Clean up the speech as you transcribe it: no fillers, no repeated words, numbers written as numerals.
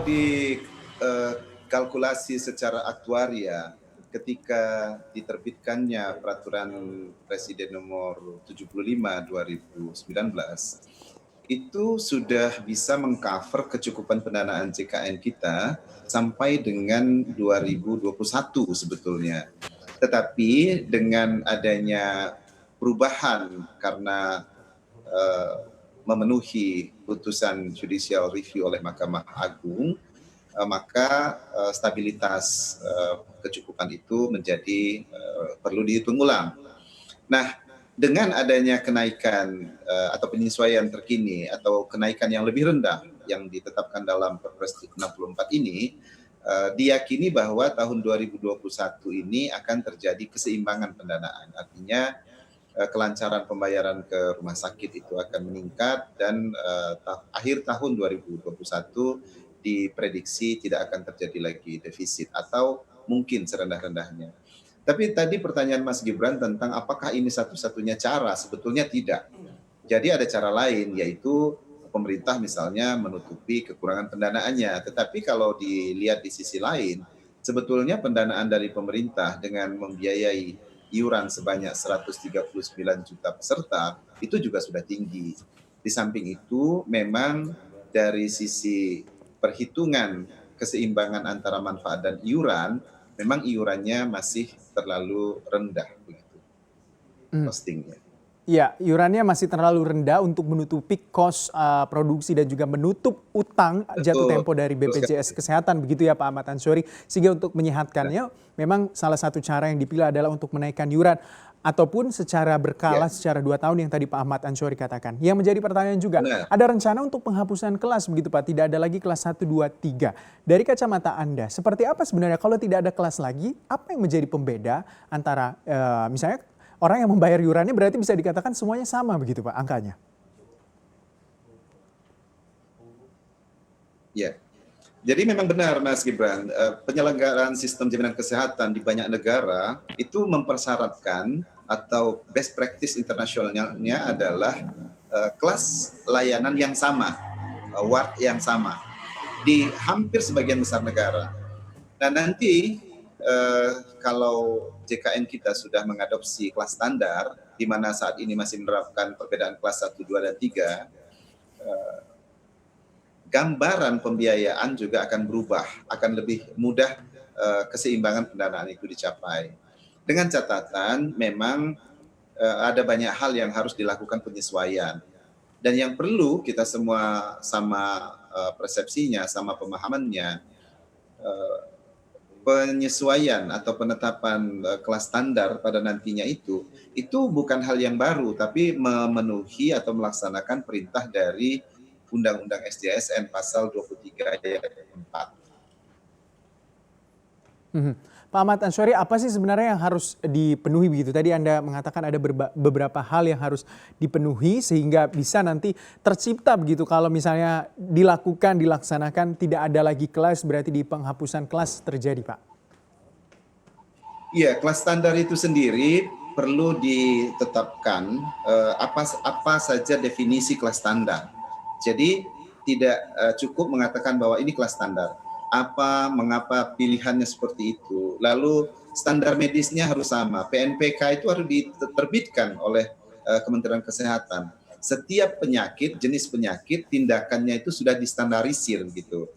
Dikalkulasi secara aktuaria, ketika diterbitkannya Peraturan Presiden Nomor 75 2019, itu sudah bisa meng-cover kecukupan pendanaan JKN kita sampai dengan 2021 sebetulnya. Tetapi dengan adanya perubahan karena memenuhi putusan judicial review oleh Mahkamah Agung, maka stabilitas kecukupan itu menjadi perlu dihitung ulang. Nah, dengan adanya kenaikan atau penyesuaian terkini atau kenaikan yang lebih rendah yang ditetapkan dalam Perpres 64 ini, diyakini bahwa tahun 2021 ini akan terjadi keseimbangan pendanaan. Artinya kelancaran pembayaran ke rumah sakit itu akan meningkat dan akhir tahun 2021 diprediksi tidak akan terjadi lagi defisit atau mungkin serendah-rendahnya. Tapi tadi pertanyaan Mas Gibran tentang apakah ini satu-satunya cara, sebetulnya tidak. Jadi ada cara lain, yaitu pemerintah misalnya menutupi kekurangan pendanaannya. Tetapi kalau dilihat di sisi lain, sebetulnya pendanaan dari pemerintah dengan membiayai iuran sebanyak 139 juta peserta itu juga sudah tinggi. Di samping itu memang dari sisi perhitungan keseimbangan antara manfaat dan iuran, memang iurannya masih terlalu rendah begitu Hmm. costingnya. Ya, iurannya masih terlalu rendah untuk menutupi kos produksi dan juga menutup utang jatuh Betul, tempo dari betul BPJS sekali. Kesehatan, begitu ya Pak Ahmad Ansori. Sehingga untuk Nah, menyehatkannya, memang salah satu cara yang dipilih adalah untuk menaikkan iuran ataupun secara berkala, ya, secara 2 tahun yang tadi Pak Ahmad Ansori katakan. Yang menjadi pertanyaan juga, benar. ada rencana untuk penghapusan kelas begitu Pak? Tidak ada lagi kelas 1, 2, 3. Dari kacamata Anda, seperti apa sebenarnya kalau tidak ada kelas lagi, apa yang menjadi pembeda antara misalnya orang yang membayar iurannya berarti bisa dikatakan semuanya sama begitu Pak angkanya? Ya. Jadi memang benar Mas Gibran, penyelenggaraan sistem jaminan kesehatan di banyak negara itu mempersyaratkan atau best practice internasionalnya adalah kelas layanan yang sama, ward yang sama di hampir sebagian besar negara. Nah nanti kalau JKN kita sudah mengadopsi kelas standar, di mana saat ini masih menerapkan perbedaan kelas 1, 2, dan 3, gambaran pembiayaan juga akan berubah, akan lebih mudah keseimbangan pendanaan itu dicapai. Dengan catatan memang ada banyak hal yang harus dilakukan penyesuaian. Dan yang perlu kita semua sama persepsinya, sama pemahamannya, penyesuaian atau penetapan kelas standar pada nantinya itu bukan hal yang baru, tapi memenuhi atau melaksanakan perintah dari Undang-Undang SDSN pasal 23 ayat 4. Pak Ahmad Ansori, apa sih sebenarnya yang harus dipenuhi begitu? Tadi Anda mengatakan ada beberapa hal yang harus dipenuhi sehingga bisa nanti tercipta begitu kalau misalnya dilaksanakan tidak ada lagi kelas berarti di penghapusan kelas terjadi Pak. Iya, kelas standar itu sendiri perlu ditetapkan apa saja definisi kelas standar. Jadi tidak cukup mengatakan bahwa ini kelas standar. Mengapa pilihannya seperti itu? Lalu standar medisnya harus sama. PNPK itu harus diterbitkan oleh Kementerian Kesehatan. Setiap penyakit, jenis penyakit, tindakannya itu sudah distandarisir gitu.